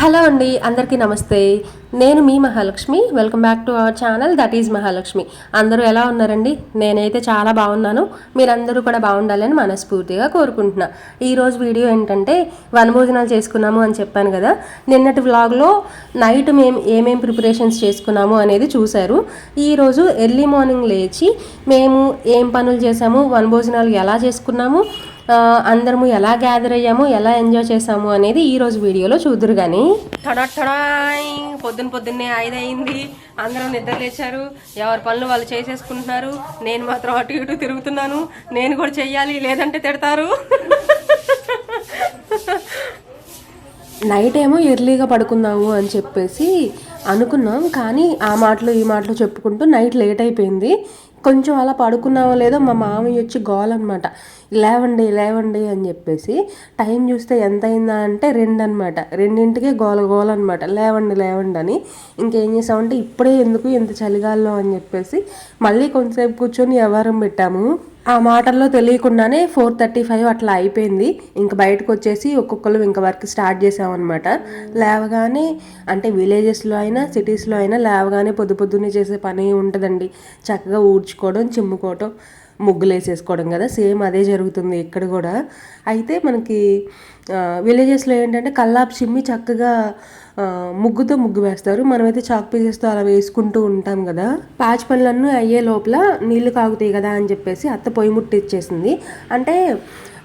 Hello అండి, అందరికీ నమస్తే. నేను మీ Mahalakshmi. Welcome back to our channel that is Mahalakshmi. అందరూ ఎలా ఉన్నారండి? నేనైతే చాలా బాగున్నాను. మీరందరూ కూడా బాగుండాలని మనస్ఫూర్తిగా కోరుకుంటున్నా. ఈరోజు వీడియో ఏంటంటే వనభోజనాలు చేసుకున్నాము అని చెప్పాను కదా. నిన్నటి వ్లాగ్లో నైట్ మేము ఏమేమి ప్రిపరేషన్స్ చేసుకున్నాము అనేది చూశారు. ఈరోజు ఎర్లీ మార్నింగ్ లేచి మేము ఏం పనులు చేసాము, వనభోజనాలు ఎలా చేసుకున్నాము, అందరము ఎలా గ్యాదర్ అయ్యాము, ఎలా ఎంజాయ్ చేసాము అనేది ఈరోజు వీడియోలో చూద్దరు. కానీ పొద్దున్నే 5 అయింది. అందరూ నిద్ర లేచారు, ఎవరి పనులు వాళ్ళు చేసేసుకుంటున్నారు. నేను మాత్రం అటు ఇటు తిరుగుతున్నాను. నేను కూడా చెయ్యాలి, లేదంటే తిడతారు. నైట్ ఏమో ఎర్లీగా పడుకుందాము అని చెప్పేసి అనుకున్నాం, కానీ ఆ మాటలు ఈ మాటలు చెప్పుకుంటూ నైట్ లేట్ అయిపోయింది. కొంచెం అలా పడుకున్నామో లేదో మా మామయ్య వచ్చి గోల్ అనమాట, లేవండి లేవండి అని చెప్పేసి. టైం చూస్తే ఎంత అయిందా అంటే 2 అనమాట. 2ంటికే గోల అనమాట, లేవండి లేవండి అని. ఇంకేం చేసామంటే ఇప్పుడే ఎందుకు ఇంత చలిగాల్లో అని చెప్పేసి మళ్ళీ కొంతసేపు కూర్చొని వ్యవహారం పెట్టాము. ఆ మాటల్లో తెలియకుండానే 4:35 అట్లా అయిపోయింది. ఇంక బయటకు వచ్చేసి ఒక్కొక్కరు ఇంక వర్క్ స్టార్ట్ చేసామన్నమాట. లేవగానే అంటే విలేజెస్లో అయినా సిటీస్లో అయినా లేవగానే పొద్దున్నే చేసే పని ఉంటుందండి. చక్కగా ఊడ్చుకోవడం, చిమ్ముకోవడం, ముగ్గులు వేసేసుకోవడం కదా. సేమ్ అదే జరుగుతుంది ఇక్కడ కూడా. అయితే మనకి విలేజెస్లో ఏంటంటే కల్లాపు చిమ్మి చక్కగా ముగ్గుతో ముగ్గు వేస్తారు. మనమైతే చాక్ పీసెస్తో అలా వేసుకుంటూ ఉంటాం కదా. ప్యాచ్ పనులన్నీ అయ్యే లోపల నీళ్లు కాగుతాయి కదా అని చెప్పేసి అత్త పొయ్యి ముట్టిచ్చేసింది. అంటే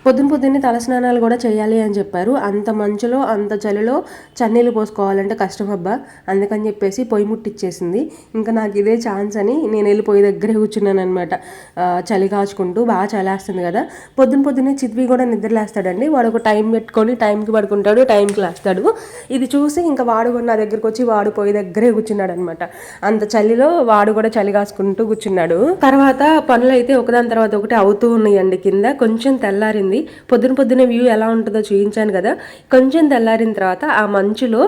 పొద్దున్నే తలస్నానాలు కూడా చేయాలి అని చెప్పారు. అంత మంచులో అంత చలిలో చన్నీళ్ళు పోసుకోవాలంటే కష్టం అబ్బా, అందుకని చెప్పేసి పొయ్యి ముట్టిచ్చేసింది. ఇంకా నాకు ఇదే ఛాన్స్ అని నేను వెళ్ళి పొయ్యి దగ్గరే కూర్చున్నాను అనమాట. చలి కాచుకుంటూ. బాగా చలేస్తుంది కదా. పొద్దున్నే చిత్వి కూడా నిద్రలేస్తాడండి. వాడు ఒక టైం పెట్టుకొని టైంకి పడుకుంటాడు, టైంకి లేస్తాడు. ఇది చూసి ఇంకా వాడు కూడా నా దగ్గరకు వచ్చి వాడు పొయ్యి దగ్గరే కూర్చున్నాడు అనమాట. అంత చలిలో వాడు కూడా చలి కాచుకుంటూ కూర్చున్నాడు. తర్వాత పనులు అయితే ఒకదాని తర్వాత ఒకటి అవుతూ ఉన్నాయండి. కింద కొంచెం తెల్లారింది. పొద్దున్నే వ్యూ ఎలా ఉంటుందో చూపించాను కదా. కొంచెం తెల్లారిన తర్వాత ఆ మంచులో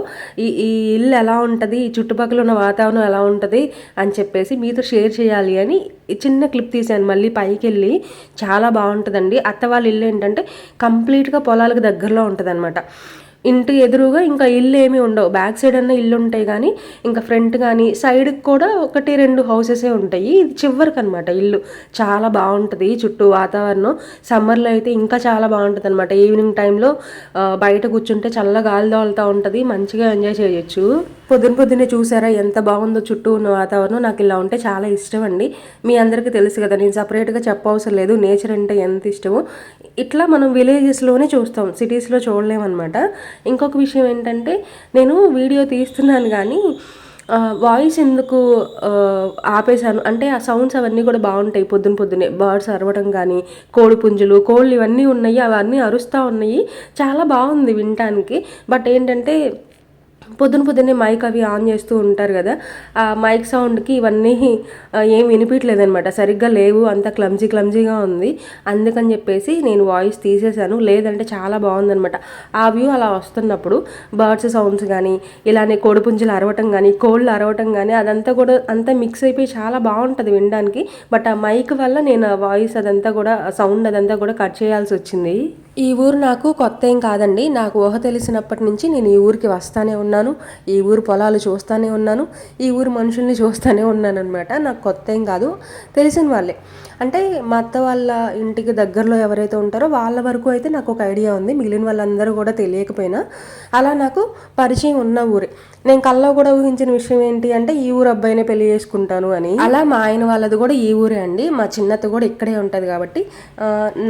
ఈ ఇల్లు ఎలా ఉంటుంది, ఈ చుట్టుపక్కల ఉన్న వాతావరణం ఎలా ఉంటుంది అని చెప్పేసి మీతో షేర్ చేయాలి అని చిన్న క్లిప్ తీశాను. మళ్ళీ పైకి వెళ్ళి చాలా బాగుంటుందండి. అత్త వాళ్ళ ఇల్లు ఏంటంటే కంప్లీట్గా పొలాలకు దగ్గరలో ఉంటుంది అనమాట. ఇంటి ఎదురుగా ఇంకా ఇల్లు ఏమీ ఉండవు. బ్యాక్ సైడ్ అన్న ఇల్లు ఉంటాయి, కానీ ఇంకా ఫ్రంట్ కానీ సైడ్కి కూడా 1-2 హౌసెసే ఉంటాయి. ఇది చివరికి అనమాట ఇల్లు. చాలా బాగుంటుంది చుట్టూ వాతావరణం. సమ్మర్లో అయితే ఇంకా చాలా బాగుంటుంది అనమాట. ఈవినింగ్ టైంలో బయట కూర్చుంటే చల్ల గాలి తోలుతూ ఉంటుంది, మంచిగా ఎంజాయ్ చేయొచ్చు. పొద్దున్నే చూసారా ఎంత బాగుందో చుట్టూ ఉన్న వాతావరణం. నాకు ఇలా ఉంటే చాలా ఇష్టం అండి. మీ అందరికీ తెలుసు కదా, నేను సపరేట్గా చెప్పవసరం లేదు నేచర్ అంటే ఎంత ఇష్టమో. ఇట్లా మనం విలేజెస్లోనే చూస్తాం, సిటీస్లో చూడలేమన్నమాట. ఇంకొక విషయం ఏంటంటే నేను వీడియో తీస్తున్నాను కానీ వాయిస్ ఎందుకు ఆపేశాను అంటే ఆ సౌండ్స్ అవన్నీ కూడా బాగుంటాయి. పొద్దున్నే బర్డ్స్ అరవడం కానీ, కోడి పుంజులు, కోళ్ళు ఇవన్నీ ఉన్నాయి, అవన్నీ అరుస్తూ ఉన్నాయి. చాలా బాగుంది వినటానికి. బట్ ఏంటంటే పొద్దున్నే మైక్ అవి ఆన్ చేస్తూ ఉంటారు కదా, ఆ మైక్ సౌండ్కి ఇవన్నీ ఏం వినిపించలేదనమాట. సరిగ్గా లేవు, అంత క్లమ్జీగా ఉంది. అందుకని చెప్పేసి నేను వాయిస్ తీసేశాను. లేదంటే చాలా బాగుందనమాట. ఆ వ్యూ అలా వస్తున్నప్పుడు బర్డ్స్ సౌండ్స్ కానీ, ఇలానే కోడిపుంజులు అరవటం కానీ, కోళ్ళు అరవటం కానీ, అదంతా కూడా అంతా మిక్స్ అయిపోయి చాలా బాగుంటుంది వినడానికి. బట్ ఆ మైక్ వల్ల నేను ఆ వాయిస్ అదంతా కూడా, సౌండ్ అదంతా కూడా కట్ చేయాల్సి వచ్చింది. ఈ ఊరు నాకు కొత్త ఏం కాదండి. నాకు ఊహ తెలిసినప్పటి నుంచి నేను ఈ ఊరికి వస్తానే ఉన్నాను, ఈ ఊరు పొలాలు చూస్తూనే ఉన్నాను, ఈ ఊరు మనుషుల్ని చూస్తూనే ఉన్నాను అనమాట. నాకు కొత్త ఏం కాదు, తెలిసిన వాళ్ళే. అంటే మా అత్త వాళ్ళ ఇంటికి దగ్గరలో ఎవరైతే ఉంటారో వాళ్ళ వరకు అయితే నాకు ఒక ఐడియా ఉంది. మిగిలిన వాళ్ళందరూ కూడా తెలియకపోయినా అలా నాకు పరిచయం ఉన్న ఊరే. నేను కల్లో కూడా ఊహించిన విషయం ఏంటి అంటే ఈ ఊరు అబ్బాయినే పెళ్లి చేసుకుంటాను అని. అలా మా ఆయన వాళ్ళది కూడా ఈ ఊరే అండి. మా చిన్నత్త కూడా ఇక్కడే ఉంటుంది కాబట్టి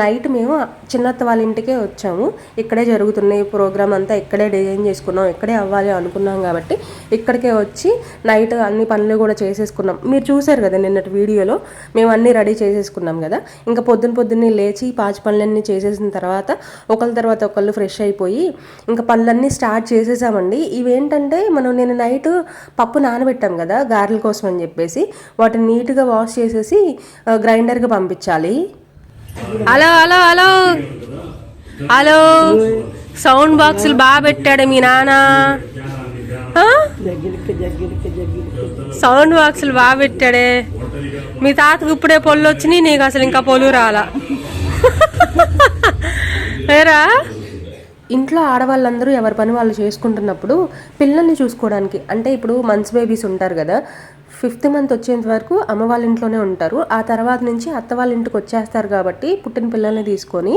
నైట్ మేము చిన్నత్త వాళ్ళ ఇంటికే వచ్చాము. ఇక్కడే జరుగుతున్నాయి ప్రోగ్రామ్ అంతా, ఇక్కడే డిజైన్ చేసుకున్నాం, ఇక్కడే అవ్వాలి అనుకున్నాం కాబట్టి ఇక్కడికే వచ్చి నైట్ అన్ని పనులు కూడా చేసేసుకున్నాం. మీరు చూసారు కదా నిన్నటి వీడియోలో, మేము అన్నీ రెడీ చేసేసుకున్నాం కదా. ఇంకా పొద్దున్నే లేచి పాచి పనులన్నీ చేసేసిన తర్వాత ఒకళ్ళ తర్వాత ఒకళ్ళు ఫ్రెష్ అయిపోయి ఇంకా పనులన్నీ స్టార్ట్ చేసేసామండి. ఇవేంటంటే నేను నైట్ పప్పు నానబెట్టాం కదా గారెల కోసం అని చెప్పేసి, వాటిని నీట్గా వాష్ చేసేసి గ్రైండర్కి పంపించాలి. Hello hello hello hello sound బాక్సులు బాగా పెట్టాడు మీ నాన్న. సౌండ్ బాక్సులు బాగా పెట్టాడే. మీ తాతకు ఇప్పుడే పొల్లు వచ్చినాయి, నీకు అసలు ఇంకా పొలు రాలా. ఏరా ఇంట్లో ఆడవాళ్ళందరూ ఎవరి పని వాళ్ళు చేసుకుంటున్నప్పుడు పిల్లల్ని చూసుకోవడానికి అంటే ఇప్పుడు మంత్స్ బేబీస్ ఉంటారు కదా, 5th మంత్ వచ్చేంత వరకు అమ్మ వాళ్ళ ఇంట్లోనే ఉంటారు. ఆ తర్వాత నుంచి అత్త వాళ్ళ ఇంటికి వచ్చేస్తారు కాబట్టి పుట్టిన పిల్లల్ని తీసుకొని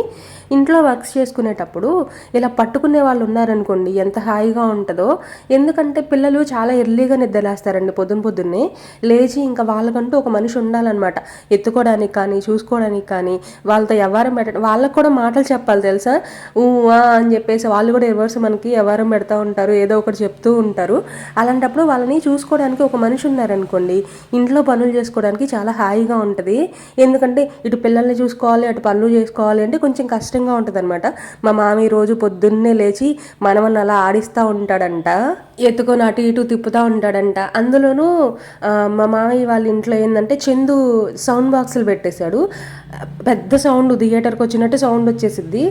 ఇంట్లో వర్క్స్ చేసుకునేటప్పుడు ఇలా పట్టుకునే వాళ్ళు ఉన్నారనుకోండి ఎంత హాయిగా ఉంటుందో. ఎందుకంటే పిల్లలు చాలా ఎర్లీగా నిద్రలేస్తారండి, పొద్దున్నే లేచి ఇంకా వాళ్ళకంటూ ఒక మనిషి ఉండాలన్నమాట. ఎత్తుకోవడానికి కానీ చూసుకోవడానికి కానీ వాళ్ళతో వ్యవహారం పెట్టడం, వాళ్ళకు కూడా మాటలు చెప్పాలి తెలుసా. అని చెప్పేసి వాళ్ళు కూడా రివర్స్ మనకి వ్యవహారం పెడతా ఉంటారు, ఏదో ఒకటి చెప్తూ ఉంటారు. అలాంటప్పుడు వాళ్ళని చూసుకోవడానికి ఒక మనిషి ఉన్నారనుకోండి, ఇంట్లో పనులు చేసుకోవడానికి చాలా హాయిగా ఉంటుంది. ఎందుకంటే ఇటు పిల్లల్ని చూసుకోవాలి అటు పనులు చేసుకోవాలి అంటే కొంచెం కష్టంగా ఉంటుంది అనమాట. మా మామయ్య రోజు పొద్దున్నే లేచి మనవన్ని అలా ఆడిస్తూ ఉంటాడంట, ఎత్తుకొని అటు ఇటు తిప్పుతూ ఉంటాడంట. అందులోనూ మా మామయ్య వాళ్ళ ఇంట్లో ఏంటంటే చందు సౌండ్ బాక్సులు పెట్టేశాడు. పెద్ద సౌండ్, థియేటర్కి వచ్చినట్టు సౌండ్ వచ్చేసిద్ది.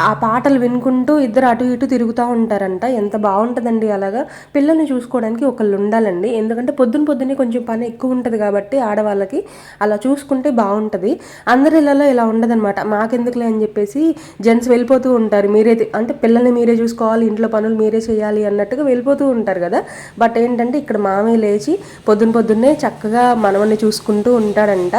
ఆ పాటలు వినుకుంటూ ఇద్దరు అటు ఇటు తిరుగుతూ ఉంటారంట. ఎంత బాగుంటుందండి. అలాగా పిల్లల్ని చూసుకోవడానికి ఒకళ్ళు ఉండాలండి. ఎందుకంటే పొద్దున్నే కొంచెం పని ఎక్కువ ఉంటుంది కాబట్టి ఆడవాళ్ళకి అలా చూసుకుంటే బాగుంటుంది. అందరి ఇళ్ళలో ఇలా ఉండదన్నమాట. మాకెందుకులే అని చెప్పేసి జెంట్స్ వెళ్ళిపోతూ ఉంటారు. మీరే అంటే పిల్లల్ని మీరే చూసుకోవాలి, ఇంట్లో పనులు మీరే చేయాలి అన్నట్టుగా వెళ్ళిపోతూ ఉంటారు కదా. బట్ ఏంటంటే ఇక్కడ మామయ్య లేచి పొద్దున్నే చక్కగా మనవన్ని చూసుకుంటూ ఉంటాడంట.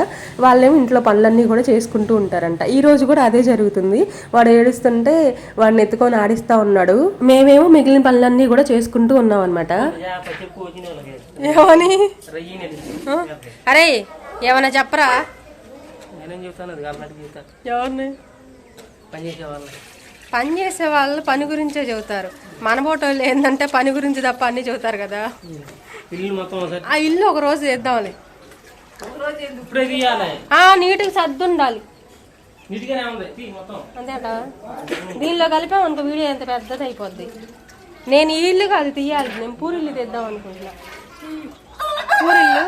వాళ్ళేమో ఇంట్లో పనులన్నీ కూడా చేసుకుంటూ ఉంటారంట. ఈ రోజు కూడా అదే జరుగుతుంది. వాడు ఏడుస్తుంటే వాడిని ఎత్తుకొని ఆడిస్తూ ఉన్నాడు. మేమేమో మిగిలిన పనులన్నీ కూడా చేసుకుంటూ ఉన్నాం అనమాట. ఏమని అరే ఏమన్నా చెప్పరా? ఎవరిని పని చేసే వాళ్ళు పని గురించే చెబుతారు. మన బోటోళ్ళు ఏంటంటే పని గురించి తప్ప అన్ని చెబుతారు కదా. ఆ ఇల్లు ఒక రోజు చేద్దాంలే, నీట్గా సర్దు ఉండాలి అంతేట. దీనిలో కలిపామనుకో వీడియో ఎంత పెద్దది అయిపోద్ది. నేను ఈ ఇల్లు కాదు తీయాలి, నేను పూరిల్లు తెద్దాం అనుకుంటున్నా. పూరిల్లు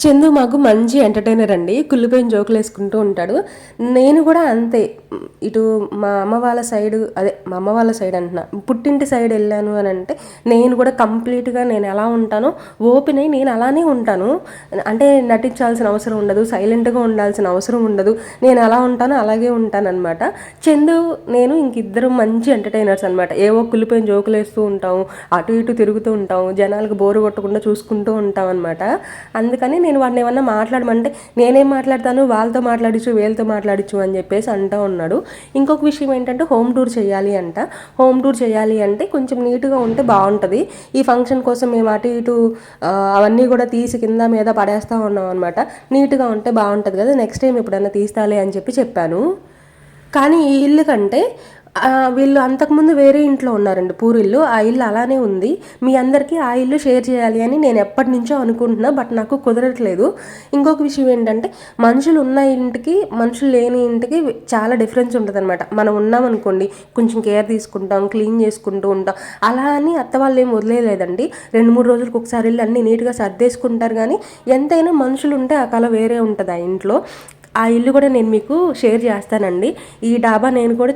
చందు మాకు మంచి ఎంటర్టైనర్ అండి. కుళ్ళిపోయిన జోకులు వేసుకుంటూ ఉంటాడు. నేను కూడా అంతే. ఇటు మా అమ్మ వాళ్ళ సైడ్ అంటున్నా, పుట్టింటి సైడ్ వెళ్ళాను అని అంటే నేను కూడా కంప్లీట్గా నేను ఎలా ఉంటానో ఓపెన్ అయ్యి నేను అలానే ఉంటాను. అంటే నటించాల్సిన అవసరం ఉండదు, సైలెంట్గా ఉండాల్సిన అవసరం ఉండదు. నేను ఎలా ఉంటానో అలాగే ఉంటాను అనమాట. చందు నేను ఇంకిద్దరు మంచి ఎంటర్టైనర్స్ అనమాట. ఏవో కుళ్ళిపోయిన జోకులు వేస్తూ ఉంటాము, అటు ఇటు తిరుగుతూ ఉంటాము, జనాలకు బోరు కొట్టకుండా చూసుకుంటూ ఉంటాం అనమాట. అందుకని నేను వాడిని ఏమన్నా మాట్లాడమంటే నేనేం మాట్లాడతాను, వాళ్ళతో మాట్లాడించు వీళ్ళతో మాట్లాడించు అని చెప్పేసి అంటూ ఉన్నాడు. ఇంకొక విషయం ఏంటంటే హోమ్ టూర్ చేయాలి అంట. హోమ్ టూర్ చేయాలి అంటే కొంచెం నీట్గా ఉంటే బాగుంటుంది. ఈ ఫంక్షన్ కోసం మేము అటు ఇటు అవన్నీ కూడా తీసి కింద మీద పడేస్తూ ఉన్నాం అనమాట. నీట్గా ఉంటే బాగుంటుంది కదా, నెక్స్ట్ టైం ఎప్పుడైనా తీస్తాలే అని చెప్పాను. కానీ ఈ ఇల్లు కంటే వీళ్ళు అంతకుముందు వేరే ఇంట్లో ఉన్నారండి, పూరిల్లు. ఆ ఇల్లు అలానే ఉంది. మీ అందరికీ ఆ ఇల్లు షేర్ చేయాలి అని నేను ఎప్పటి నుంచో అనుకుంటున్నా, బట్ నాకు కుదరట్లేదు. ఇంకొక విషయం ఏంటంటే మనుషులు ఉన్న ఇంటికి మనుషులు లేని ఇంటికి చాలా డిఫరెన్స్ ఉంటుంది అనమాట. మనం ఉన్నామనుకోండి కొంచెం కేర్ తీసుకుంటాం, క్లీన్ చేసుకుంటూ ఉంటాం. అలా అని అత్త వాళ్ళు ఏం వదిలేదండి. 2-3 రోజులకు ఒకసారి ఇల్లు అన్నీ నీట్గా సర్దేసుకుంటారు. కానీ ఎంతైనా మనుషులు ఉంటే ఆ కళ వేరే ఉంటుంది ఆ ఇంట్లో. ఆ ఇల్లు కూడా నేను మీకు షేర్ చేస్తానండి. ఈ డాబా నేను కూడా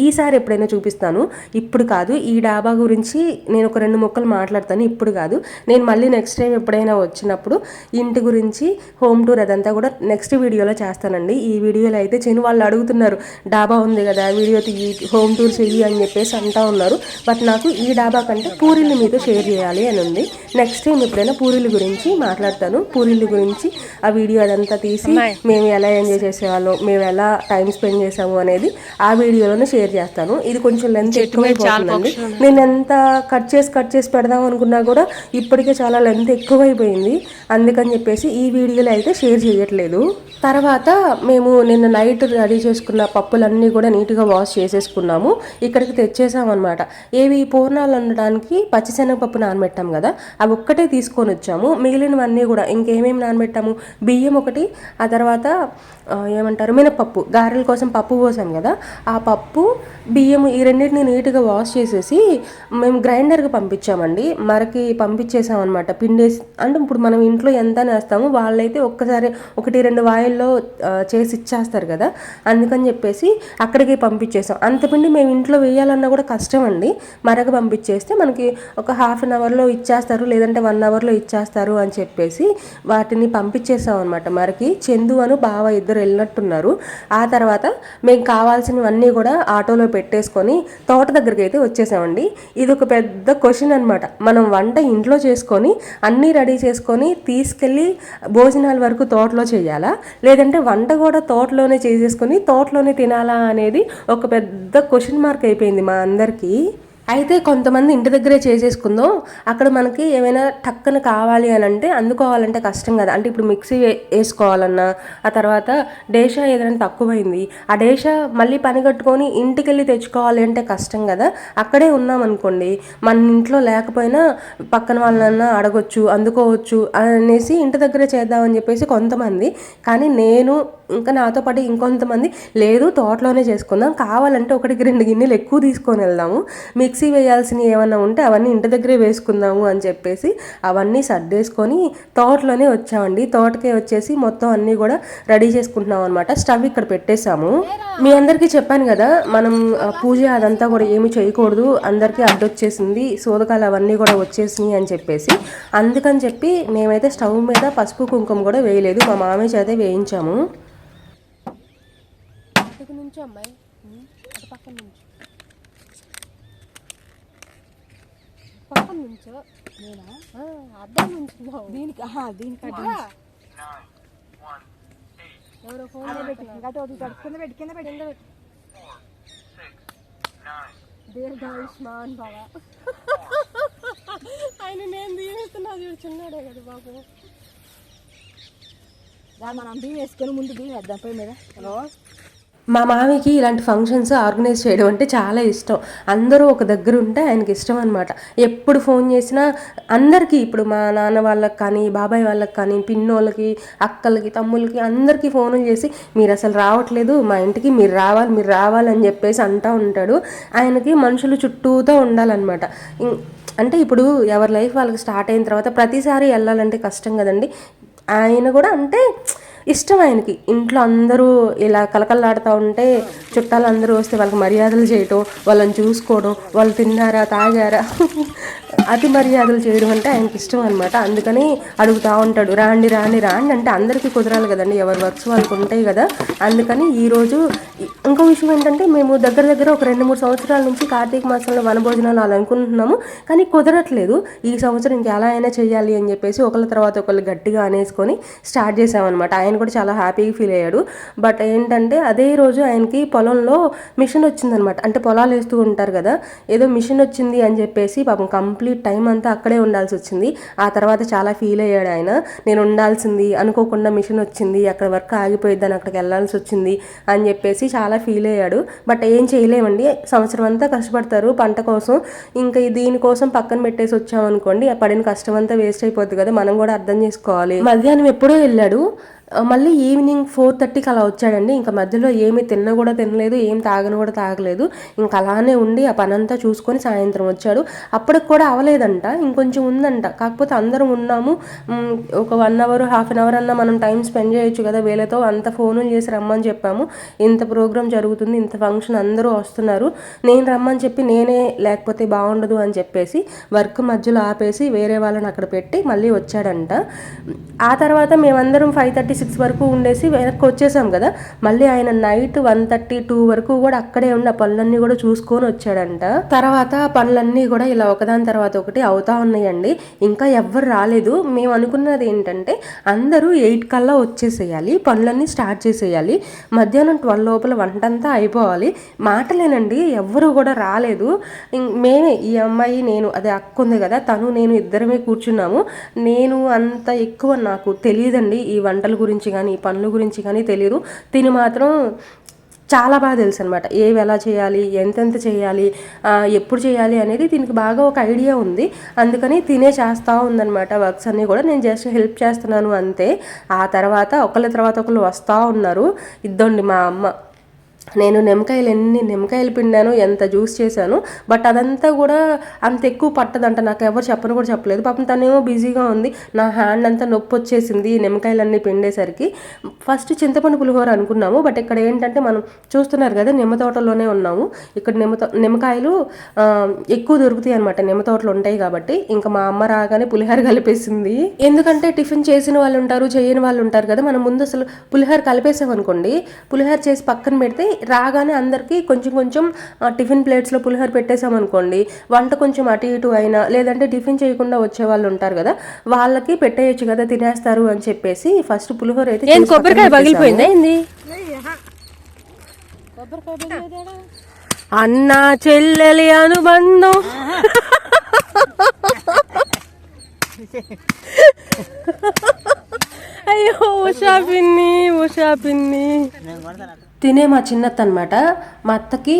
ఈసారి ఎప్పుడైనా చూపిస్తాను, ఇప్పుడు కాదు. ఈ డాబా గురించి నేను ఒక 2 ముక్కలు మాట్లాడతాను, ఇప్పుడు కాదు. నేను మళ్ళీ నెక్స్ట్ టైం ఎప్పుడైనా వచ్చినప్పుడు ఇంటి గురించి హోమ్ టూర్ అదంతా కూడా నెక్స్ట్ వీడియోలో చేస్తానండి. ఈ వీడియోలో అయితే వాళ్ళు అడుగుతున్నారు, డాబా ఉంది కదా వీడియో తీయి, హోమ్ టూర్ చెయ్యి అని చెప్పేసి అంటూ ఉన్నారు. బట్ నాకు ఈ డాబా కంటే పూరిల్లు మీతో షేర్ చేయాలి అని ఉంది. నెక్స్ట్ టైం ఎప్పుడైనా పూరిల్లు గురించి మాట్లాడతాను. పూరిల్లు గురించి ఆ వీడియో అదంతా తీసి మేము ఎలా ఎంజాయ్ చేసేవాళ్ళం, మేము ఎలా టైం స్పెండ్ చేసాము అనేది ఆ వీడియోలోనే షేర్ చేస్తాను. ఇది కొంచెం లెంత్ ఎక్కువైపోతుందండి. నేను ఎంత కట్ చేసి పెడదాం అనుకున్నా కూడా ఇప్పటికే చాలా లెంత్ ఎక్కువైపోయింది. అందుకని చెప్పేసి ఈ వీడియోలో అయితే షేర్ చేయట్లేదు. తర్వాత మేము నిన్న నైట్ రెడీ చేసుకున్న పప్పులన్నీ కూడా నీట్గా వాష్ చేసేసుకున్నాము. ఇక్కడికి తెచ్చేసామన్నమాట. ఏవి పూర్ణాలు వండడానికి పచ్చిశనగపప్పు నానబెట్టాము కదా, అవి ఒక్కటే తీసుకొని వచ్చాము. మిగిలినవన్నీ కూడా ఇంకేమేమి నానబెట్టాము, బియ్యం ఒకటి, ఆ తర్వాత ఏమంటారు మినపప్పు, గారెల కోసం పప్పు పోసాం కదా, ఆ పప్పు బియ్యం ఈ రెండింటిని నీట్గా వాష్ చేసేసి మేము గ్రైండర్కి పంపించామండి. మరకి పంపించేసాం అనమాట. పిండేసి అంటే ఇప్పుడు మనం ఇంట్లో ఎంత వేస్తామో వాళ్ళైతే ఒక్కసారి 1-2 వాయిల్లో చేసి ఇచ్చేస్తారు కదా, అందుకని చెప్పేసి అక్కడికి పంపించేసాం. అంత పిండి మేము ఇంట్లో వేయాలన్నా కూడా కష్టం అండి. మరక పంపించేస్తే మనకి ఒక 1/2 అవర్లో ఇచ్చేస్తారు, లేదంటే 1 అవర్లో ఇచ్చేస్తారు అని చెప్పేసి వాటిని పంపించేసాం అనమాట. మరకి చందు అను బావ ఇద్దరు వెళ్ళినట్టున్నారు. ఆ తర్వాత మేము కావాల్సినవన్నీ కూడా ఆటోలో పెట్టేసుకొని తోట దగ్గరికి అయితే వచ్చేసామండి. ఇది ఒక పెద్ద క్వశ్చన్ అనమాట. మనం వంట ఇంట్లో చేసుకొని అన్నీ రెడీ చేసుకొని తీసుకెళ్ళి భోజనాల వరకు తోటలో చేయాలా, లేదంటే వంట కూడా తోటలోనే చేసేసుకొని తోటలోనే తినాలా అనేది ఒక పెద్ద క్వశ్చన్ మార్క్ అయిపోయింది మా అందరికీ. అయితే కొంతమంది ఇంటి దగ్గరే చేసేసుకుందాం, అక్కడ మనకి ఏమైనా టక్కన కావాలి అని అంటే అందుకోవాలంటే కష్టం కదా. అంటే ఇప్పుడు మిక్సీ వేసుకోవాలన్నా, ఆ తర్వాత డేషా ఏదైనా తక్కువైంది, ఆ డేషా మళ్ళీ పని కట్టుకొని ఇంటికి వెళ్ళి తెచ్చుకోవాలి అంటే కష్టం కదా. అక్కడే ఉన్నామనుకోండి, మన ఇంట్లో లేకపోయినా పక్కన వాళ్ళన్నా అడగొచ్చు, అందుకోవచ్చు అనేసి ఇంటి దగ్గరే చేద్దామని చెప్పేసి కొంతమంది. కానీ నేను ఇంకా నాతో పాటు ఇంకొంతమంది లేదు తోటలోనే చేసుకుందాం, కావాలంటే ఒకటికి 2 గిన్నెలు ఎక్కువ తీసుకొని వెళ్దాము, మిక్సీ వేయాల్సినవి ఏమన్నా ఉంటే అవన్నీ ఇంటి దగ్గరే వేసుకుందాము అని చెప్పేసి అవన్నీ సర్దేసుకొని తోటలోనే వచ్చామండి. తోటకే వచ్చేసి మొత్తం అన్నీ కూడా రెడీ చేసుకుంటున్నాం అనమాట. స్టవ్ ఇక్కడ పెట్టేశాము. మీ అందరికీ చెప్పాను కదా, మనం పూజ అదంతా కూడా ఏమి చేయకూడదు, అందరికీ అడ్డొచ్చేసింది, సోదకాలు అవన్నీ కూడా వచ్చేసినాయి అని చెప్పేసి. అందుకని చెప్పి మేమైతే స్టవ్ మీద పసుపు కుంకుమ కూడా వేయలేదు, మా మామయ్య చేతే వేయించాము. నుంచి అమ్మాయి అటు పక్కన నుంచి పక్కన నుంచో నేనా అద్దం నుంచి దీనికి ఎవరో ఫోన్ కింద పెట్టి దీర్ఘాయుష్మాన్ బాబా. ఆయన నేను దీవిస్తున్నా చూడుచున్నాడే కదా బాబు. మనం బియ్యం వేసుకొని ముందు బియ్యం వేద్దాం పొయ్యి మీద. హలో, మా మామికి ఇలాంటి ఫంక్షన్స్ ఆర్గనైజ్ చేయడం అంటే చాలా ఇష్టం. అందరూ ఒక దగ్గర ఉంటే ఆయనకి ఇష్టం అనమాట. ఎప్పుడు ఫోన్ చేసినా అందరికీ, ఇప్పుడు మా నాన్న వాళ్ళకి కానీ, బాబాయ్ వాళ్ళకి కానీ, పిన్నోళ్ళకి, అక్కలకి, తమ్ముళ్ళకి అందరికీ ఫోన్లు చేసి మీరు అసలు రావట్లేదు మా ఇంటికి, మీరు రావాలి అని చెప్పేసి అంటూ ఉంటాడు. ఆయనకి మనుషులు చుట్టూతో ఉండాలన్నమాట. అంటే ఇప్పుడు ఎవరి లైఫ్ వాళ్ళకి స్టార్ట్ అయిన తర్వాత ప్రతిసారి వెళ్ళాలంటే కష్టం కదండి. ఆయన కూడా అంటే ఇష్టం ఆయనకి. ఇంట్లో అందరూ ఇలా కలకల్లాడుతూ ఉంటే చుట్టాలు అందరూ వస్తే వాళ్ళకి మర్యాదలు చేయటం, వాళ్ళని చూసుకోవడం, వాళ్ళు తిన్నారా తాగారా అతి మర్యాదలు చేయడం అంటే ఆయనకి ఇష్టం అనమాట. అందుకని అడుగుతూ ఉంటాడు, రాండి రాండి రాండి అంటే అందరికీ కుదరాలి కదండి, ఎవరి వర్క్స్ వాళ్ళకి ఉంటాయి కదా. అందుకని ఈరోజు ఇంకో విషయం ఏంటంటే, మేము దగ్గర ఒక 2-3 సంవత్సరాల నుంచి కార్తీక మాసంలో వనభోజనాలు అలా అనుకుంటున్నాము, కానీ కుదరట్లేదు. ఈ సంవత్సరం ఇంకా ఎలా అయినా చేయాలి అని చెప్పేసి ఒకళ్ళ తర్వాత ఒకళ్ళు గట్టిగా అనేసుకొని స్టార్ట్ చేసామన్నమాట. ఆయన కూడా చాలా హ్యాపీగా ఫీల్ అయ్యాడు. బట్ ఏంటంటే అదే రోజు ఆయనకి పొలంలో మిషన్ వచ్చిందనమాట. అంటే పొలాలు వేస్తూ ఉంటారు కదా, ఏదో మిషన్ వచ్చింది అని చెప్పేసి పాపం కంప్లీట్ టైం అంతా అక్కడే ఉండాల్సి వచ్చింది. ఆ తర్వాత చాలా ఫీల్ అయ్యాడు ఆయన, నేను ఉండాల్సింది, అనుకోకుండా మిషన్ వచ్చింది, అక్కడ వర్క్ ఆగిపోయిద్దని అక్కడికి వెళ్ళాల్సి వచ్చింది అని చెప్పేసి చాలా ఫీల్ అయ్యాడు. బట్ ఏం చేయలేమండి, సంవత్సరం అంతా కష్టపడతారు పంట కోసం, ఇంకా దీనికోసం పక్కన పెట్టేసి వచ్చామనుకోండి పడిన కష్టం అంతా వేస్ట్ అయిపోద్ది కదా, మనం కూడా అర్థం చేసుకోవాలి. మధ్యాహ్నం ఎప్పుడో వెళ్ళాడు, మళ్ళీ ఈవినింగ్ 4:30కి అలా వచ్చాడండి. ఇంకా మధ్యలో ఏమి కూడా తినలేదు, ఏం కూడా తాగలేదు. ఇంకా అలానే ఉండి ఆ పనంతా చూసుకొని సాయంత్రం వచ్చాడు. అప్పటికి కూడా అవ్వలేదంట, ఇంకొంచెం ఉందంట. కాకపోతే అందరం ఉన్నాము, ఒక 1 అవర్ 1/2 అవర్ అన్నా మనం టైం స్పెండ్ చేయొచ్చు కదా వీళ్ళతో. అంత ఫోనులు చేసి రమ్మని చెప్పాము, ఇంత ప్రోగ్రామ్ జరుగుతుంది, ఇంత ఫంక్షన్, అందరూ వస్తున్నారు, నేను రమ్మని చెప్పి నేనే లేకపోతే బాగుండదు అని చెప్పేసి వర్క్ మధ్యలో ఆపేసి వేరే వాళ్ళని అక్కడ పెట్టి మళ్ళీ వచ్చాడంట. ఆ తర్వాత మేమందరం 5:30-6 వరకు ఉండేసి వెనక్కి వచ్చేసాం కదా. మళ్ళీ ఆయన నైట్ 1:30-2 వరకు కూడా అక్కడే ఉన్న పనులన్నీ కూడా చూసుకొని వచ్చాడంట. తర్వాత పనులన్నీ కూడా ఇలా ఒకదాని తర్వాత ఒకటి అవుతా ఉన్నాయండి. ఇంకా ఎవ్వరు రాలేదు. మేము అనుకున్నది ఏంటంటే అందరూ 8 కల్లా వచ్చేసేయాలి, పనులన్నీ స్టార్ట్ చేసేయాలి, మధ్యాహ్నం 12 లోపల వంటంతా అయిపోవాలి. మాటలేనండి, ఎవ్వరూ కూడా రాలేదు. మేమే, ఈ అమ్మాయి, నేను, అదే అక్క ఉంది కదా, తను నేను ఇద్దరమే కూర్చున్నాము. నేను అంత ఎక్కువ నాకు తెలియదండి ఈ వంటల గురించి కానీ ఈ పనుల గురించి కానీ తెలియదు. తిని మాత్రం చాలా బాగా తెలుసు అనమాట, ఏవి ఎలా చేయాలి, ఎంతెంత చేయాలి, ఎప్పుడు చేయాలి అనేది దీనికి బాగా ఒక ఐడియా ఉంది. అందుకని తినే చేస్తూ ఉందన్నమాట వర్క్స్ అన్నీ కూడా. నేను జస్ట్ హెల్ప్ చేస్తున్నాను అంతే. ఆ తర్వాత ఒకళ్ళ తర్వాత ఒకళ్ళు వస్తూ ఉన్నారు. ఇద్దండి మా అమ్మ నేను ఎన్ని నిమ్మకాయలు పిండాను, ఎంత జ్యూస్ చేశాను. బట్ అదంతా కూడా అంత ఎక్కువ పట్టదంట, నాకు ఎవరు చెప్పను కూడా చెప్పలేదు. పాపం తనేమో బిజీగా ఉంది. నా హ్యాండ్ అంతా నొప్పి వచ్చేసింది ఈ నిమ్మకాయలన్నీ పిండేసరికి. ఫస్ట్ చింతపండు పులిహోర అనుకున్నాము, బట్ ఇక్కడ ఏంటంటే మనం చూస్తున్నారు కదా నిమ్మ తోటలోనే ఉన్నాము. ఇక్కడ నిమ్మకాయలు ఎక్కువ దొరుకుతాయి అనమాట, నిమ్మ తోటలు ఉంటాయి కాబట్టి. ఇంకా మా అమ్మ రాగానే పులిహోర కలిపేసింది. ఎందుకంటే టిఫిన్ చేసిన వాళ్ళు ఉంటారు, చేయని వాళ్ళు ఉంటారు కదా. మనం ముందు అసలు పులిహోర కలిపేసామనుకోండి, పులిహోర చేసి పక్కన పెడితే రాగానే అందరికీ కొంచెం కొంచెం టిఫిన్ ప్లేట్స్లో పులిహోర పెట్టేసామనుకోండి, వంట కొంచెం అటు ఇటు అయినా, లేదంటే టిఫిన్ చేయకుండా వచ్చే వాళ్ళు ఉంటారు కదా, వాళ్ళకి పెట్టేయచ్చు కదా, తినేస్తారు అని చెప్పేసి ఫస్ట్ పులిహోర అయితే కొబ్బరికాయ పగిలిపోయిందా ఏంది? అన్న చెల్లెలి అనుబంధం అయ్యో ఉషా పిన్ని తినే మా చిన్నత్త అనమాట. మా అత్తకి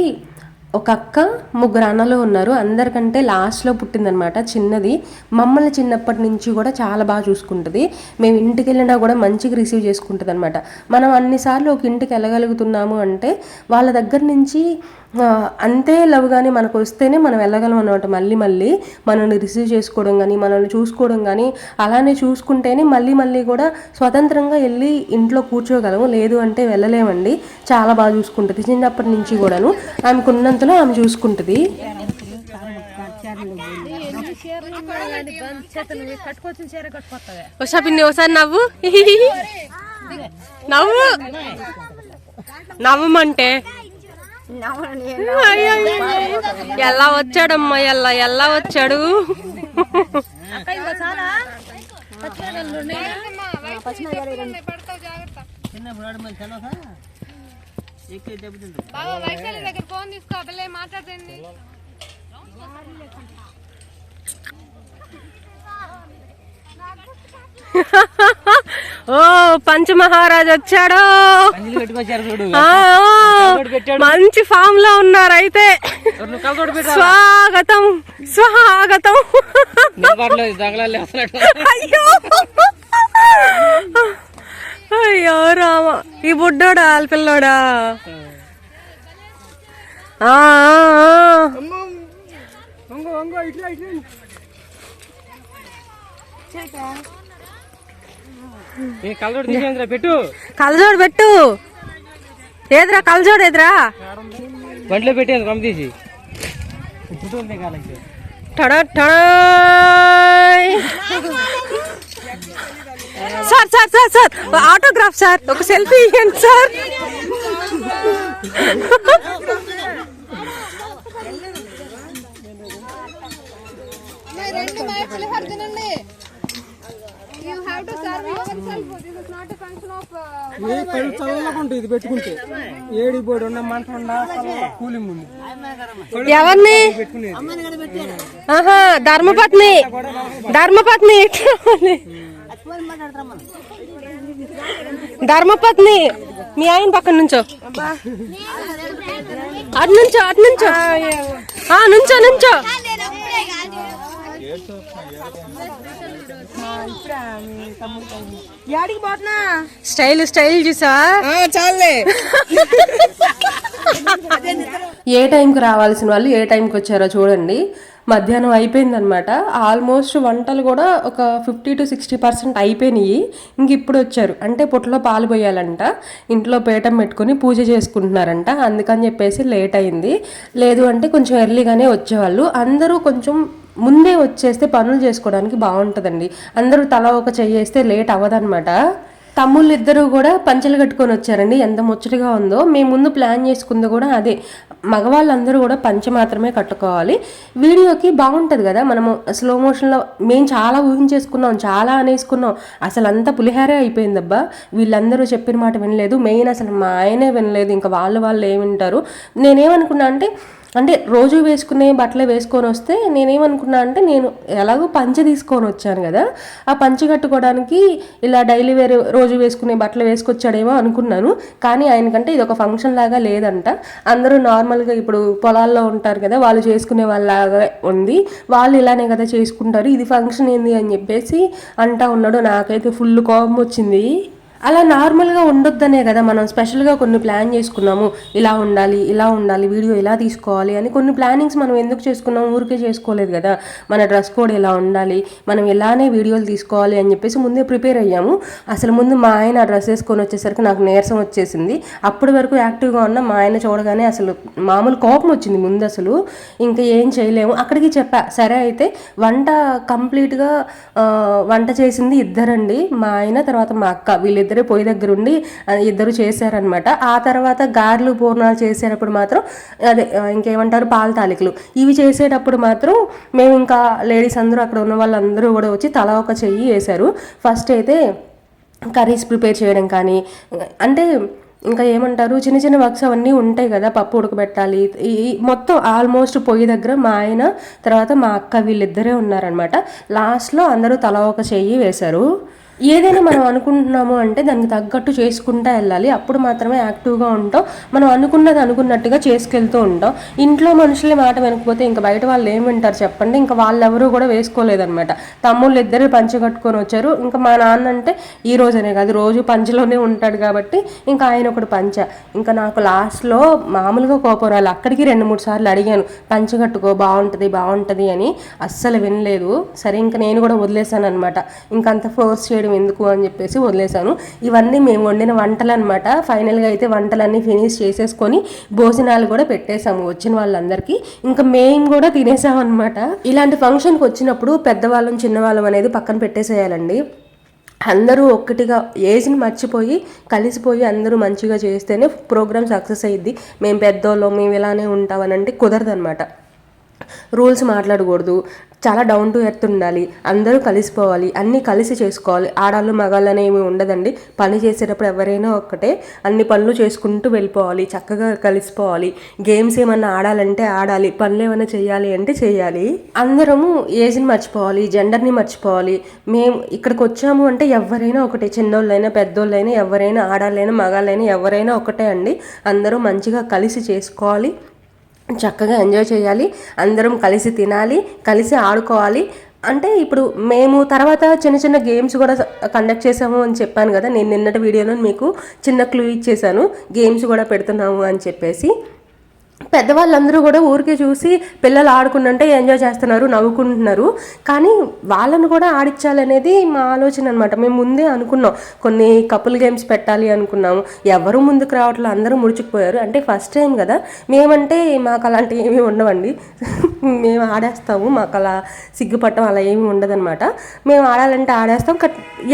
ఒక అక్క, ముగ్గురు అన్నలు ఉన్నారు. అందరికంటే లాస్ట్లో పుట్టిందనమాట చిన్నది. మమ్మల్ని చిన్నప్పటి నుంచి కూడా చాలా బాగా చూసుకుంటుంది. మేము ఇంటికి వెళ్ళినా కూడా మంచిగా రిసీవ్ చేసుకుంటుంది అనమాట. మనం అన్నిసార్లు ఒక ఇంటికి వెళ్ళగలుగుతున్నాము అంటే వాళ్ళ దగ్గర నుంచి అంతే లవ్ కానీ మనకు వస్తేనే మనం వెళ్ళగలం అనమాట. మళ్ళీ మనల్ని రిసీవ్ చేసుకోవడం కానీ, మనల్ని చూసుకోవడం కానీ, అలానే చూసుకుంటేనే మళ్ళీ కూడా స్వతంత్రంగా వెళ్ళి ఇంట్లో కూర్చోగలము. లేదు అంటే వెళ్ళలేమండి. చాలా బాగా చూసుకుంటుంది చిన్నప్పటి నుంచి కూడాను. ఆమెకు ఉన్నంతలో ఆమె చూసుకుంటుంది. ఉషా పిన్ని ఒకసారి నవ్వమంటే ఎలా వచ్చాడమ్మా, ఎలా వచ్చాడు. ఓ పంచమహారాజ్ వచ్చాడు, మంచి ఫామ్ లో ఉన్నారు. అయితే స్వాగతం. అయ్యో రామ, ఈ బుడ్డోడా ఆల్పిల్లోడా? కలజోడు పెట్టు. ఏదిరా కలజోడు? ఏదిరా బండిలో పెట్టేది పంపించి. సార్ ఆటోగ్రాఫ్ సార్, ఒక సెల్ఫీ ఇవ్వండి సార్. ఇది పెట్టుకుంటే ఏడి బోర్డు ఉన్న మంట కూలింగ్ ఉంది. ఎవరిని? ధర్మపత్ని. ధర్మపత్ని మీ ఆయన పక్కన నుంచో, నుంచో. స్టైల్ చూసా చాలే. ఏ టైంకి రావాల్సిన వాళ్ళు ఏ టైంకి వచ్చారో చూడండి. మధ్యాహ్నం అయిపోయిందనమాట. ఆల్మోస్ట్ వంటలు కూడా ఒక 50 to 60% అయిపోయినాయి. ఇంక ఇప్పుడు వచ్చారు. అంటే పొట్టులో పాలు పోయాలంట, ఇంట్లో పీఠం పెట్టుకుని పూజ చేసుకుంటున్నారంట. అందుకని చెప్పేసి లేట్ అయింది. లేదు అంటే కొంచెం ఎర్లీగానే వచ్చేవాళ్ళు. అందరూ కొంచెం ముందే వచ్చేస్తే పనులు చేసుకోవడానికి బాగుంటుందండి. అందరూ తల ఒక చెయ్యేస్తే లేట్ అవ్వదన్నమాట. తమ్ముళ్ళు ఇద్దరు కూడా పంచలు కట్టుకొని వచ్చారండి. ఎంత ముచ్చటగా ఉందో. మేము ముందు ప్లాన్ చేసుకుంది కూడా అదే, మగవాళ్ళందరూ కూడా పంచ మాత్రమే కట్టుకోవాలి. వీడియోకి బాగుంటుంది కదా. మనము స్లో మోషన్లో మేము చాలా ఊహించేసుకున్నాం, చాలా అనేసుకున్నాం. అసలు అంతా పులిహారే అయిపోయిందబ్బా. వీళ్ళందరూ చెప్పిన మాట వినలేదు. మెయిన్ అసలు మా ఆయనే వినలేదు. ఇంకా వాళ్ళు ఏమి వింటారు. నేనేమనుకున్నా అంటే రోజు వేసుకునే బట్టలే వేసుకొని వస్తే నేనేమనుకున్నా అంటే, నేను ఎలాగో పంచె తీసుకొని వచ్చాను కదా, ఆ పంచె కట్టుకోవడానికి ఇలా డైలీ రోజు వేసుకునే బట్టలు వేసుకొచ్చాడేమో అనుకున్నాను. కానీ ఆయనకంటే ఇది ఒక ఫంక్షన్ లాగా లేదంట. అందరూ నార్మల్గా ఇప్పుడు పొలాల్లో ఉంటారు కదా, వాళ్ళు చేసుకునే వాళ్ళలాగా ఉంది. వాళ్ళు ఇలానే కదా చేసుకుంటారు, ఇది ఫంక్షన్ ఏంది అని చెప్పేసి అంటా ఉన్నాడు. నాకైతే ఫుల్ కోపం వచ్చింది. అలా నార్మల్గా ఉండొద్దనే కదా మనం స్పెషల్గా కొన్ని ప్లాన్ చేసుకున్నాము. ఇలా ఉండాలి, వీడియో ఇలా తీసుకోవాలి అని కొన్ని ప్లానింగ్స్ మనం ఎందుకు చేసుకున్నాము? ఊరికే చేసుకోలేదు కదా. మన డ్రెస్ కోడ్ ఎలా ఉండాలి, మనం ఇలానే వీడియోలు తీసుకోవాలి అని చెప్పేసి ముందే ప్రిపేర్ అయ్యాము. అసలు ముందు మా ఆయన డ్రెస్ వేసుకొని వచ్చేసరికి నాకు నీరసం వచ్చేసింది. అప్పటి వరకు యాక్టివ్గా ఉన్న మా ఆయన చూడగానే అసలు మామూలు కోపం వచ్చింది ముందు. అసలు ఇంకా ఏం చేయలేము. అక్కడికి చెప్పా, సరే అయితే వంట కంప్లీట్గా వంట చేసింది ఇద్దరండి, మా ఆయన తర్వాత మా అక్క. వీళ్ళిద్దరే పొయ్యి దగ్గర ఉండి ఇద్దరు చేశారనమాట. ఆ తర్వాత గారెలు పూర్ణాలు చేసేటప్పుడు మాత్రం అదే ఇంకేమంటారు పాల తాలికలు ఇవి చేసేటప్పుడు మాత్రం మేము ఇంకా లేడీస్ అందరూ అక్కడ ఉన్న వాళ్ళందరూ కూడా వచ్చి తలా ఒక చెయ్యి వేశారు. ఫస్ట్ అయితే కర్రీస్ ప్రిపేర్ చేయడం కానీ, అంటే ఇంకా ఏమంటారు చిన్న చిన్న వర్క్స్ అవన్నీ ఉంటాయి కదా. పప్పు ఉడకబెట్టాలి, ఈ మొత్తం ఆల్మోస్ట్ పొయ్యి దగ్గర మా ఆయన తర్వాత మా అక్క వీళ్ళిద్దరే ఉన్నారనమాట. లాస్ట్లో అందరూ తలా ఒక చెయ్యి వేశారు. ఏదైనా మనం అనుకుంటున్నాము అంటే దానికి తగ్గట్టు చేసుకుంటూ వెళ్ళాలి. అప్పుడు మాత్రమే యాక్టివ్గా ఉంటాం. మనం అనుకున్నది అనుకున్నట్టుగా చేసుకెళ్తూ ఉంటాం. ఇంట్లో మనుషుల మాట వెనకపోతే ఇంకా బయట వాళ్ళు ఏం వింటారు చెప్పండి. ఇంకా వాళ్ళెవరూ కూడా వేసుకోలేదనమాట. తమ్ముళ్ళు ఇద్దరు పంచె కట్టుకొని వచ్చారు. ఇంకా మా నాన్న అంటే ఈ రోజనే కాదు రోజు పంచెలోనే ఉంటాడు కాబట్టి ఇంకా ఆయన ఒకటి పంచ. ఇంకా నాకు లాస్ట్లో మామూలుగా కోపం రాలి. అక్కడికి 2-3 సార్లు అడిగాను, పంచె కట్టుకో బాగుంటుంది అని. అస్సలు వినలేదు. సరే ఇంకా నేను కూడా వదిలేసాను అనమాట. ఇంకంత ఫోర్స్ చేయడం ఎందుకు అని చెప్పేసి వదిలేసాను. ఇవన్నీ మేము వండిన వంటలు అనమాట. ఫైనల్గా అయితే వంటలన్నీ ఫినిష్ చేసేసుకొని భోజనాలు కూడా పెట్టేశాము వచ్చిన వాళ్ళందరికీ. ఇంకా మేము కూడా తినేసాం అనమాట. ఇలాంటి ఫంక్షన్కి వచ్చినప్పుడు పెద్దవాళ్ళం చిన్నవాళ్ళం అనేది పక్కన పెట్టేసేయాలండి. అందరూ ఒక్కటిగా ఏజ్ని మర్చిపోయి కలిసిపోయి అందరూ మంచిగా చేస్తేనే ప్రోగ్రామ్ సక్సెస్ అయ్యిద్ది. మేము పెద్దోళ్ళం మేము ఇలానే ఉంటామనంటే కుదరదనమాట. రూల్స్ మాట్లాడకూడదు, చాలా డౌన్ టు ఎర్త్ ఉండాలి, అందరూ కలిసిపోవాలి, అన్నీ కలిసి చేసుకోవాలి. ఆడాళ్ళు మగాళ్ళు అనేవి ఉండదండి. పని చేసేటప్పుడు ఎవరైనా ఒక్కటే, అన్ని పనులు చేసుకుంటూ వెళ్ళిపోవాలి, చక్కగా కలిసిపోవాలి. గేమ్స్ ఏమన్నా ఆడాలంటే ఆడాలి, పనులు ఏమైనా చేయాలి అంటే చేయాలి. అందరము ఏజ్ని మర్చిపోవాలి, జెండర్ని మర్చిపోవాలి. మేము ఇక్కడికి వచ్చాము అంటే ఎవరైనా ఒకటే, చిన్నోళ్ళైనా పెద్దోళ్ళైనా ఎవరైనా ఆడాళ్ళైనా మగాళ్ళైనా ఎవరైనా ఒకటే అండి. అందరూ మంచిగా కలిసి చేసుకోవాలి, చక్కగా ఎంజాయ్ చేయాలి, అందరం కలిసి తినాలి, కలిసి ఆడుకోవాలి. అంటే ఇప్పుడు మేము తర్వాత చిన్న చిన్న గేమ్స్ కూడా కండక్ట్ చేసాము అని చెప్పాను కదా. నేను నిన్నటి వీడియోలో మీకు చిన్న క్లూ ఇచ్చేసాను, గేమ్స్ కూడా పెడుతున్నాము అని చెప్పేసి. పెద్దవాళ్ళందరూ కూడా ఊరికే చూసి పిల్లలు ఆడుకుంటుంటే ఎంజాయ్ చేస్తున్నారు, నవ్వుకుంటున్నారు. కానీ వాళ్ళను కూడా ఆడించాలనేది మా ఆలోచన అనమాట. మేము ముందే అనుకున్నాం, కొన్ని కపుల్ గేమ్స్ పెట్టాలి అనుకున్నాము. ఎవరు ముందుకు రావట్లేదు, అందరూ ముడుచుకుపోయారు. అంటే ఫస్ట్ టైం కదా, మేమంటే మాకు అలాంటివి ఏమీ ఉండవండి. మేము ఆడేస్తాము, మాకు అలా సిగ్గుపట్టం అలా ఏమీ ఉండదన్నమాట. మేము ఆడాలంటే ఆడేస్తాం.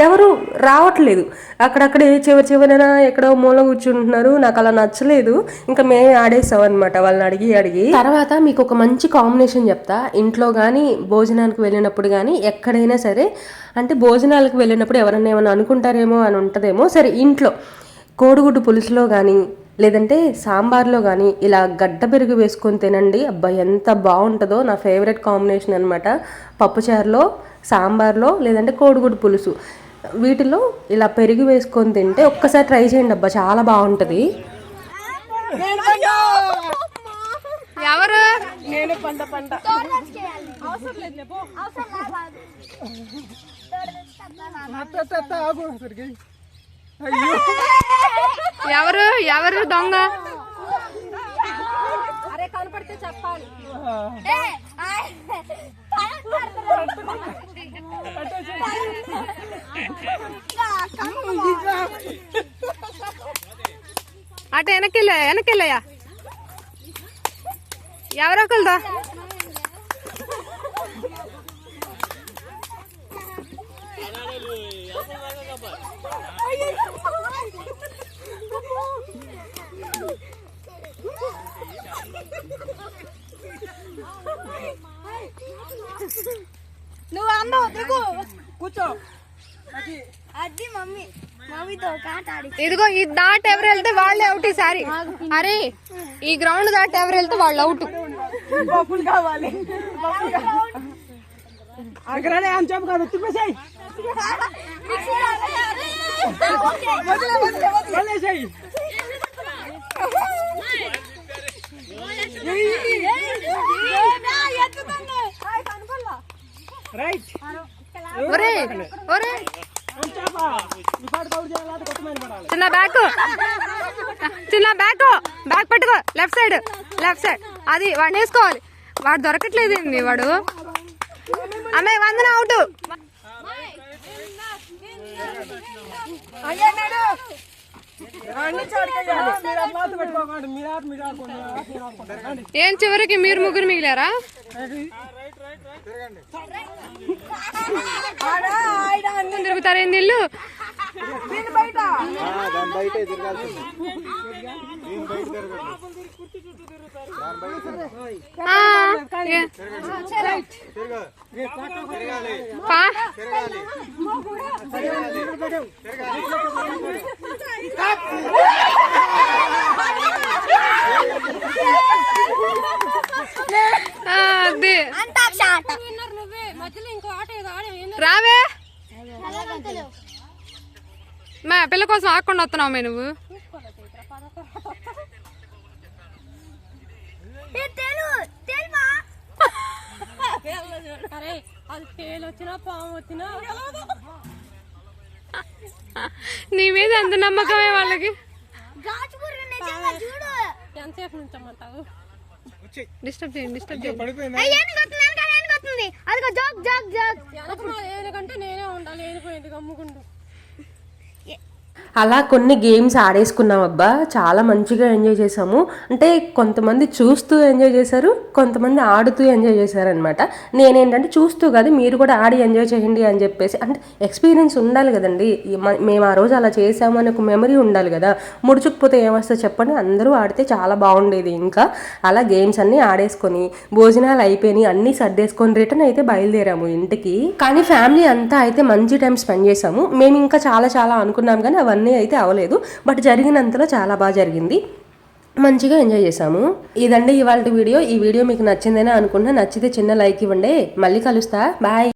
ఎవరు రావట్లేదు, అక్కడక్కడే చివరిన ఎక్కడో మూల కూర్చుంటున్నారు. నాకు అలా నచ్చలేదు. ఇంకా మేమే ఆడేస్తాం అనమాట వాళ్ళని అడిగి. తర్వాత మీకు ఒక మంచి కాంబినేషన్ చెప్తా. ఇంట్లో కానీ భోజనానికి వెళ్ళినప్పుడు కానీ ఎక్కడైనా సరే, అంటే భోజనాలకు వెళ్ళినప్పుడు ఎవరన్నా ఏమైనా అనుకుంటారేమో అని ఉంటుందేమో. సరే, ఇంట్లో కోడిగుడ్డు పులుసులో కానీ లేదంటే సాంబార్లో కానీ ఇలా గడ్డ పెరుగు వేసుకొని తినండి. అబ్బా ఎంత బాగుంటుందో. నా ఫేవరెట్ కాంబినేషన్ అనమాట. పప్పుచారులో, సాంబార్లో లేదంటే కోడిగుడ్డు పులుసు, వీటిలో ఇలా పెరుగు వేసుకొని తింటే ఒక్కసారి ట్రై చేయండి. అబ్బా చాలా బాగుంటుంది. ఎవరు నేను పంట ఎవరు ఎవరు దొంగ? అరే కనపడితే చెప్పాలి. అటు వెనకెళ్ళయా ఎవరొకరుదా? నువ్వు అన్నావు దిగు కూర్చో. అది మమ్మీతో కాటాడి. ఇదిగో ఈ దాటి ఎవరు వెళ్తే వాళ్ళే అవుట్ ఈసారి. అరే ఈ గ్రౌండ్ దాటి ఎవరు వెళ్తే వాళ్ళు అవుట్. పప్పులు కావాలి, అక్కడే అని చెప్పు కాదు, తిప్పేసాయి వదిలేసాయి. రైట్. ఒరే ఒరే ఈ పాటు కౌరు చేయాలంటే కొత్తమైన పడాలి. చిన్న బ్యాక్ బ్యాక్ పట్టుకో. లెఫ్ట్ సైడ్ అది వాడిని వేసుకోవాలి. వాడు దొరకట్లేదు ఏంది వాడు. అమ్మాయి వందన అవుట్. ఏం చివరికి మీరు ముగ్గురు మిగిలారా? తిరుగుతారేంది ఇల్లు? రావే మా పిల్ల కోసం ఆకుండా వస్తున్నావు మే నువ్వు. నీ మీద ఎంత నమ్మకమే వాళ్ళకి. ఎంతసేపు నుంచమంటావు? డిస్టర్బ్ చేయండి. ఎందుకంటే నేనే ఉండాలి. వెళ్ళిపోయింది గమ్ముకుంటూ. అలా కొన్ని గేమ్స్ ఆడేసుకున్నాం అబ్బా. చాలా మంచిగా ఎంజాయ్ చేసాము. అంటే కొంతమంది చూస్తూ ఎంజాయ్ చేశారు, కొంతమంది ఆడుతూ ఎంజాయ్ చేశారనమాట. నేనేంటంటే చూస్తూ కాదు, మీరు కూడా ఆడి ఎంజాయ్ చేయండి అని చెప్పేసి, అంటే ఎక్స్పీరియన్స్ ఉండాలి కదండి. మేము ఆ రోజు అలా చేసాము అని ఒక మెమరీ ఉండాలి కదా. ముడుచుకుపోతే ఏమొస్తే చెప్పండి. అందరూ ఆడితే చాలా బాగుండేది. ఇంకా అలా గేమ్స్ అన్నీ ఆడేసుకొని భోజనాలు అయిపోయి అన్నీ సర్దేసుకొని రిటర్న్ అయితే బయలుదేరాము ఇంటికి. కానీ ఫ్యామిలీ అంతా అయితే మంచి టైం స్పెండ్ చేసాము. మేము ఇంకా చాలా అనుకున్నాం కానీ అవన్నీ అయితే అవ్వలేదు. బట్ జరిగినంతలో చాలా బాగా జరిగింది. మంచిగా ఎంజాయ్ చేసాము. ఇదండి ఇవాళ వీడియో. ఈ వీడియో మీకు నచ్చిందని అనుకుంటున్నా. నచ్చితే చిన్న లైక్ ఇవ్వండి. మళ్ళీ కలుస్తా. బాయ్.